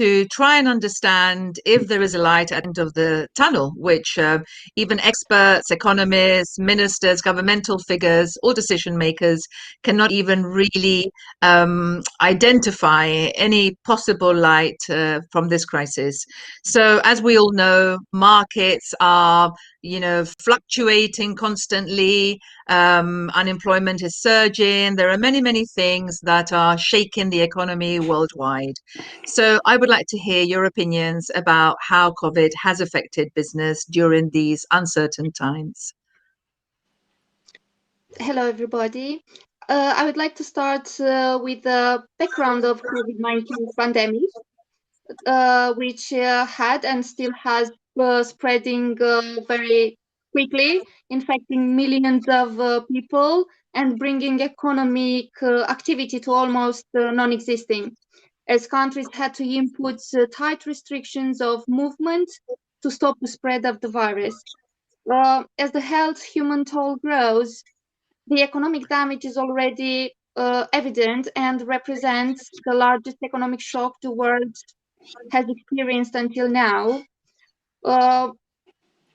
to try and understand if there is a light at the end of the tunnel, which even experts, economists, ministers, governmental figures, or decision makers cannot even really identify any possible light from this crisis. So, as we all know, markets are, fluctuating constantly. Unemployment is surging. There are many, many things that are shaking the economy worldwide. So I would like to hear your opinions about how COVID has affected business during these uncertain times. Hello, everybody. I would like to start with the background of COVID-19 pandemic, which had and still has spreading very quickly, infecting millions of people and bringing economic activity to almost non-existing, as countries had to input tight restrictions of movement to stop the spread of the virus. As the health human toll grows, the economic damage is already evident and represents the largest economic shock the world has experienced until now. Uh,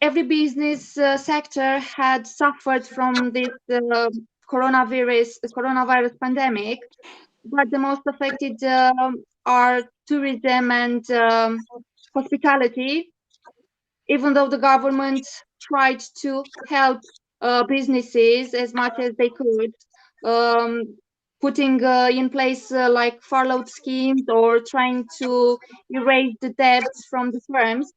every business sector had suffered from this coronavirus pandemic, but the most affected are tourism and hospitality. Even though the government tried to help businesses as much as they could, um, putting in place like furloughed schemes or trying to erase the debts from the firms.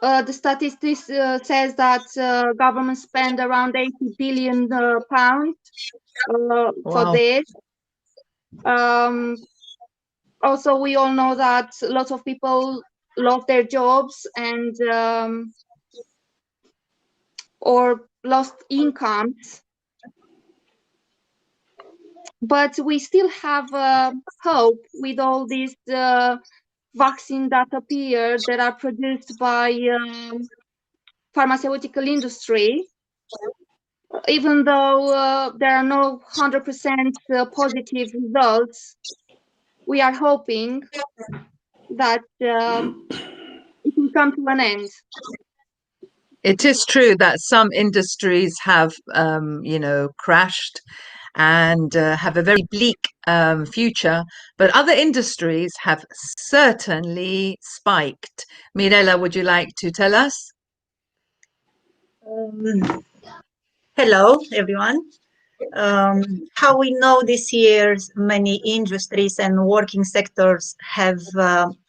The statistics says that government spend around 80 billion pounds for Wow. this. Um, Also, we all know that lots of people lost their jobs and or lost incomes, but we still have hope with all these vaccine that appear that are produced by pharmaceutical industry. Even though there are no 100% positive results, we are hoping that it will come to an end. It is true that some industries have, crashed and have a very bleak future, but other industries have certainly spiked. Mirella, would you like to tell us? Um, Hello, everyone. How we know this year, many industries and working sectors have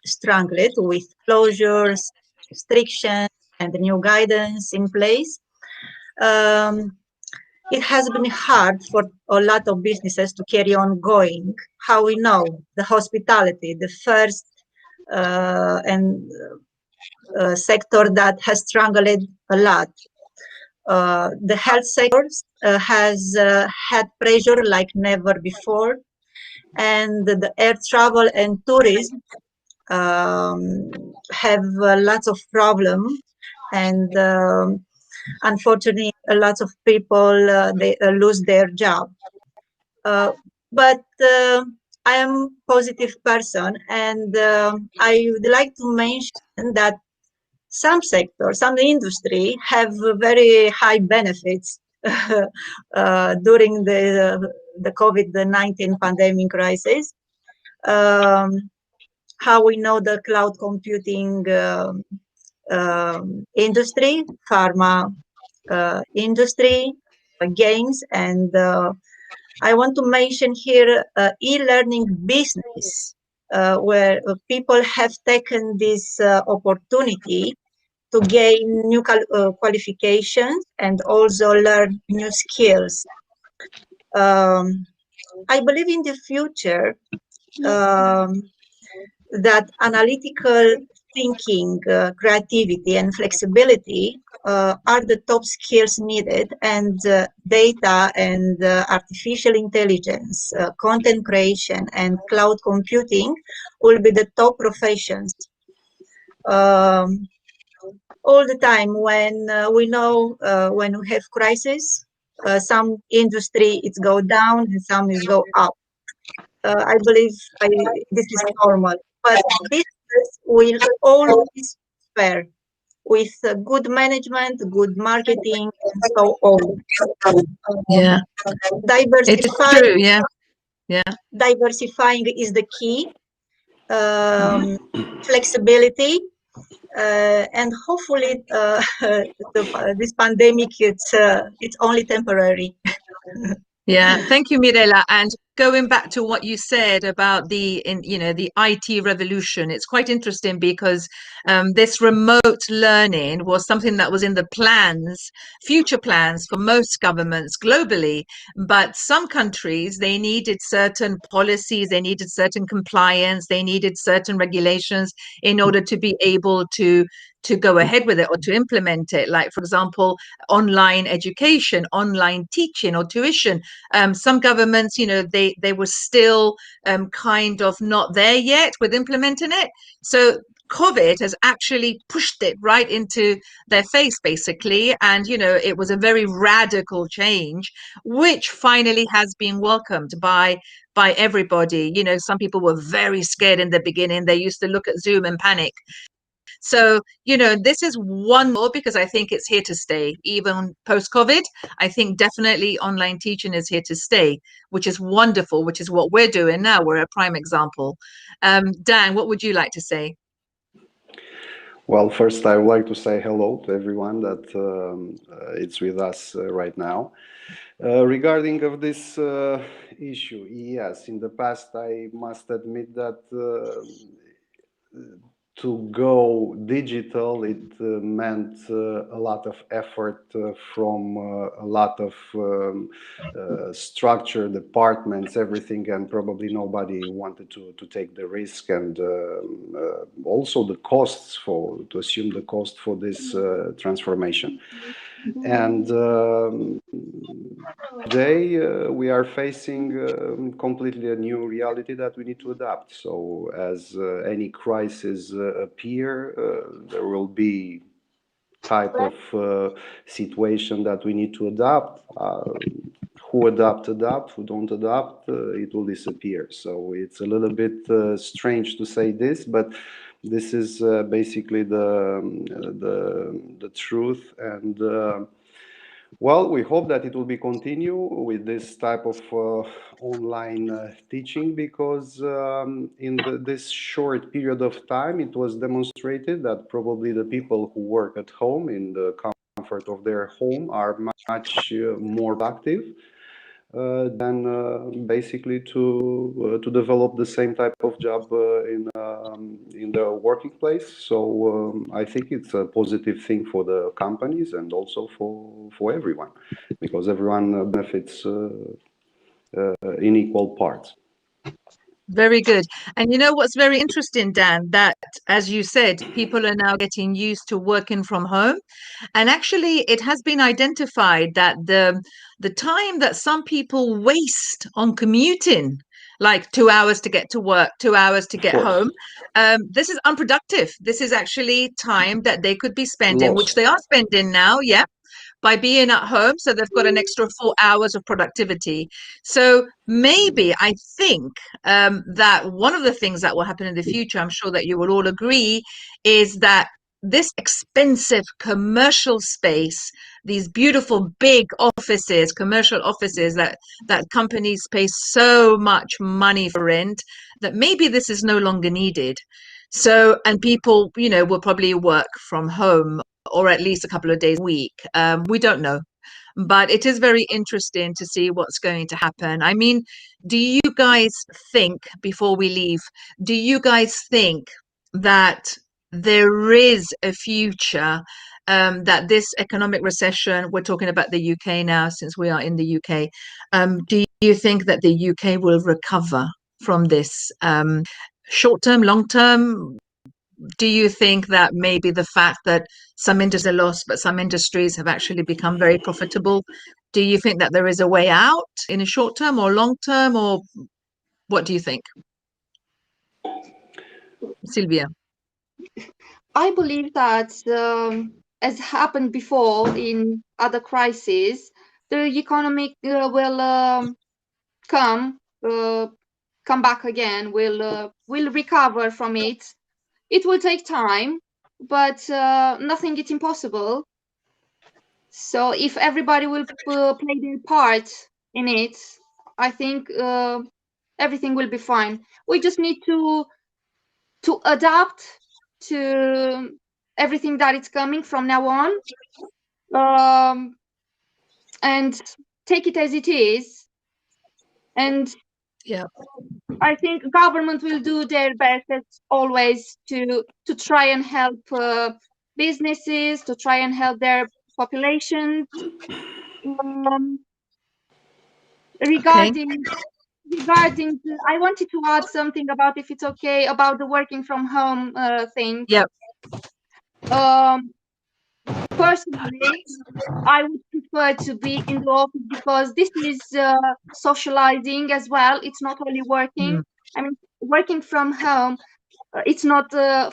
struggled with closures, restrictions, and new guidance in place. Um, it has been hard for a lot of businesses to carry on going. How we know the hospitality, the first and sector that has struggled a lot. The health sector has had pressure like never before, and the air travel and tourism have lots of problems, and unfortunately, lots of people they lose their job. But I am positive person, and I would like to mention that some sectors, some industry have very high benefits during the COVID-19 pandemic crisis. Um, how we know the cloud computing industry, pharma industry, games, and I want to mention here e-learning business, where people have taken this opportunity to gain new qualifications and also learn new skills. Um, I believe in the future um, that analytical thinking, creativity, and flexibility are the top skills needed, and data and artificial intelligence, content creation, and cloud computing will be the top professions. All the time when we know when we have crisis, some industry it's go down and some is go up. I believe this is normal, but business will always fare with good management, good marketing, and so on. Yeah, it is Diversify, true. Yeah, yeah, diversifying is the key. Flexibility, and hopefully this pandemic it's only temporary. yeah. Thank you, Mirela. And going back to what you said about the IT revolution, it's quite interesting because this remote learning was something that was in the plans, future plans for most governments globally. But some countries, they needed certain policies, they needed certain compliance, they needed certain regulations in order to be able to go ahead with it or to implement it. Like, for example, online education, online teaching or tuition. Some governments, they were still kind of not there yet with implementing it. So COVID has actually pushed it right into their face, basically. And, it was a very radical change, which finally has been welcomed by everybody. Some people were very scared in the beginning. They used to look at Zoom and panic. So, this is one more because I think it's here to stay, even post-COVID. I think definitely online teaching is here to stay, which is wonderful, which is what we're doing now. We're a prime example. Dan, what would you like to say? Well, first, I would like to say hello to everyone that it's with us right now. Regarding of this issue, yes, in the past, I must admit that to go digital, it meant a lot of effort from a lot of structure, departments, everything, and probably nobody wanted to take the risk, and also the costs to assume the cost for this transformation. And today we are facing completely a new reality that we need to adapt. So as any crisis appear, there will be type of situation that we need to adapt. Who adapt, who don't adapt, it will disappear. So it's a little bit strange to say this, but this is basically the truth. And well, we hope that it will be continue with this type of online teaching, because in this short period of time, it was demonstrated that probably the people who work at home in the comfort of their home are much more active than basically to develop the same type of job in the working place. So I think it's a positive thing for the companies and also for everyone, because everyone benefits in equal parts. Very good. And what's very interesting, Dan, that as you said, people are now getting used to working from home. And actually, it has been identified that the time that some people waste on commuting, like 2 hours to get to work, 2 hours to Of get course, home, this is unproductive. This is actually time that they could be spending, which lost. they are spending now, yeah, by being at home. So they've got an extra 4 hours of productivity. So maybe I think that one of the things that will happen in the future, I'm sure that you will all agree, is that this expensive commercial space, these beautiful big offices, commercial offices that companies pay so much money for rent, that maybe this is no longer needed. So, and people, will probably work from home or at least a couple of days a week. We don't know. But it is very interesting to see what's going to happen. I mean, do you guys think, before we leave, do you guys think that there is a future, that this economic recession, we're talking about the UK now, since we are in the UK, do you think that the UK will recover from this, short term, long term? Do you think that maybe the fact that some industries are lost, but some industries have actually become very profitable, do you think that there is a way out in a short term or long term, or what do you think? Sylvia? I believe that, as happened before in other crises, the economic will come come back again, will recover from it. It will take time, but nothing is impossible. So if everybody will play their part in it, I think everything will be fine. We just need to adapt to everything that is coming from now on, and take it as it is. And Yeah. I think government will do their best as always to try and help businesses, to try and help their populations. Um, Okay. regarding I wanted to add something about, if it's okay, about the working from home thing. Yeah. Personally, I would prefer to be in the office because this is socializing as well. It's not only working. Mm. I mean, working from home, it's not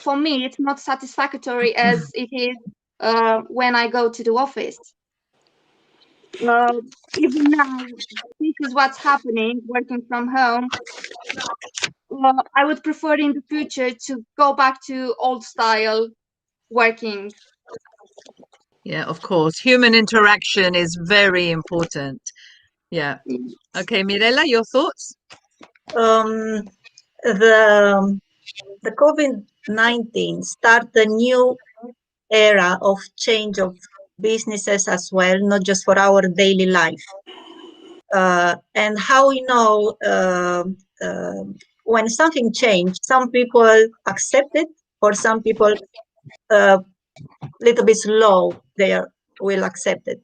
for me. It's not satisfactory as it is when I go to the office. Uh, Even now, this is what's happening. Working from home, I would prefer in the future to go back to old style working. Yeah, of course. Human interaction is very important. Yeah. Okay, Mirella, your thoughts? Um, the the COVID-19 start a new era of change of businesses as well, not just for our daily life. And how we know when something changed, some people accept it, or some people little bit slow, will accept it.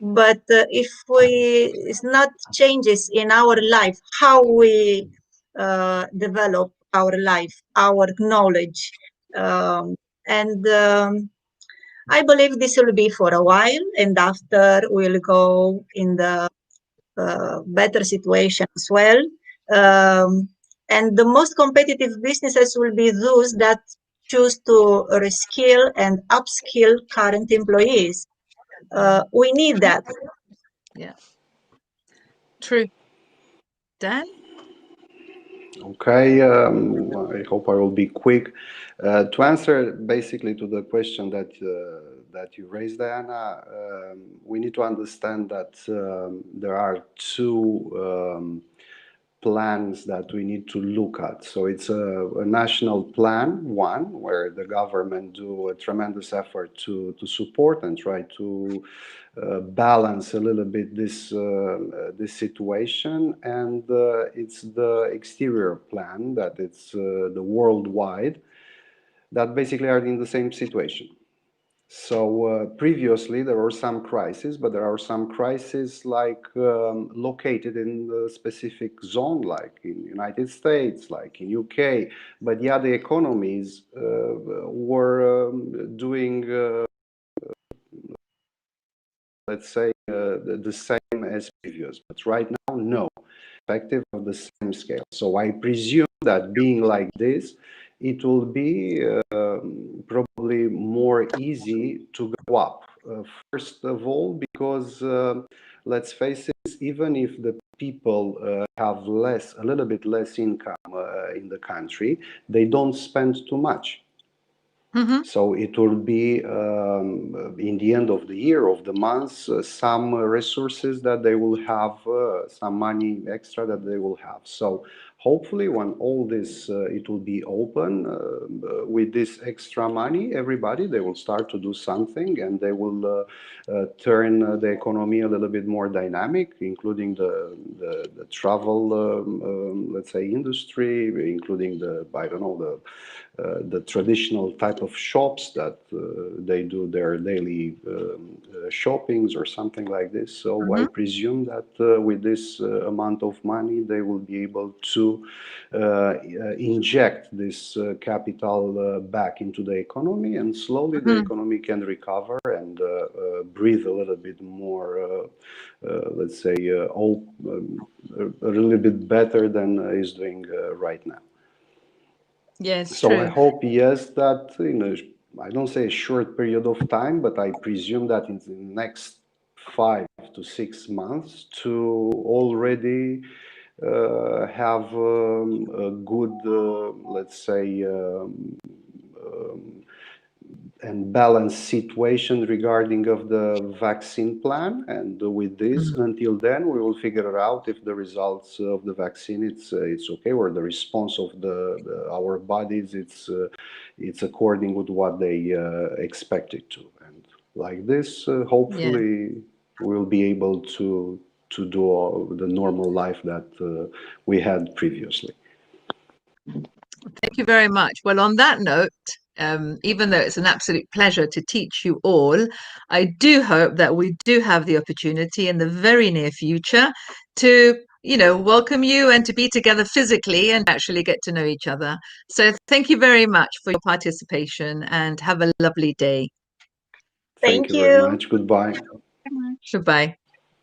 But if it's not changes in our life, how we develop our life, our knowledge, and I believe this will be for a while, and after we'll go in the better situation as well. And the most competitive businesses will be those that choose to reskill and upskill current employees. We need that. Yeah. True. Dan? Okay, I hope I will be quick. To answer basically to the question that you raised, Diana, we need to understand that there are two plans that we need to look at. So it's a national plan, one, where the government do a tremendous effort to support and try to balance a little bit this situation, and it's the exterior plan that it's the worldwide that basically are in the same situation. So previously there were some crises, but there are some crises like located in the specific zone, like in United States, like in UK. But yeah, the economies were doing, let's say, the same as previous. But right now, no, effective of the same scale. So I presume that being like this, it will be probably more easy to go up. First of all, because let's face it, even if the people have a little bit less income in the country, they don't spend too much. Mm-hmm. So it will be in the end of the year, of the month, some resources that they will have, some money extra that they will have. So hopefully when all this, it will be open with this extra money, everybody, they will start to do something, and they will turn the economy a little bit more dynamic, including the travel, let's say, industry, including I don't know, the traditional type of shops that they do their daily shoppings or something like this. So I presume that with this amount of money, they will be able to inject this capital back into the economy, and slowly the economy can recover and breathe a little bit more, let's say, a little bit better than is doing right now. Yes, So I true. hope, yes, that I don't say a short period of time, but I presume that in the next 5 to 6 months to already have a good, let's say, and balanced situation regarding of the vaccine plan. And with this, until then, we will figure out if the results of the vaccine it's okay, or the response of our bodies it's according with what they expected to. And like this, hopefully, we'll be able to do the normal life that we had previously. Thank you very much. Well, on that note, even though it's an absolute pleasure to teach you all, I do hope that we do have the opportunity in the very near future to, welcome you and to be together physically and actually get to know each other. So thank you very much for your participation and have a lovely day. Thank Thank you very you. much. Goodbye. Goodbye.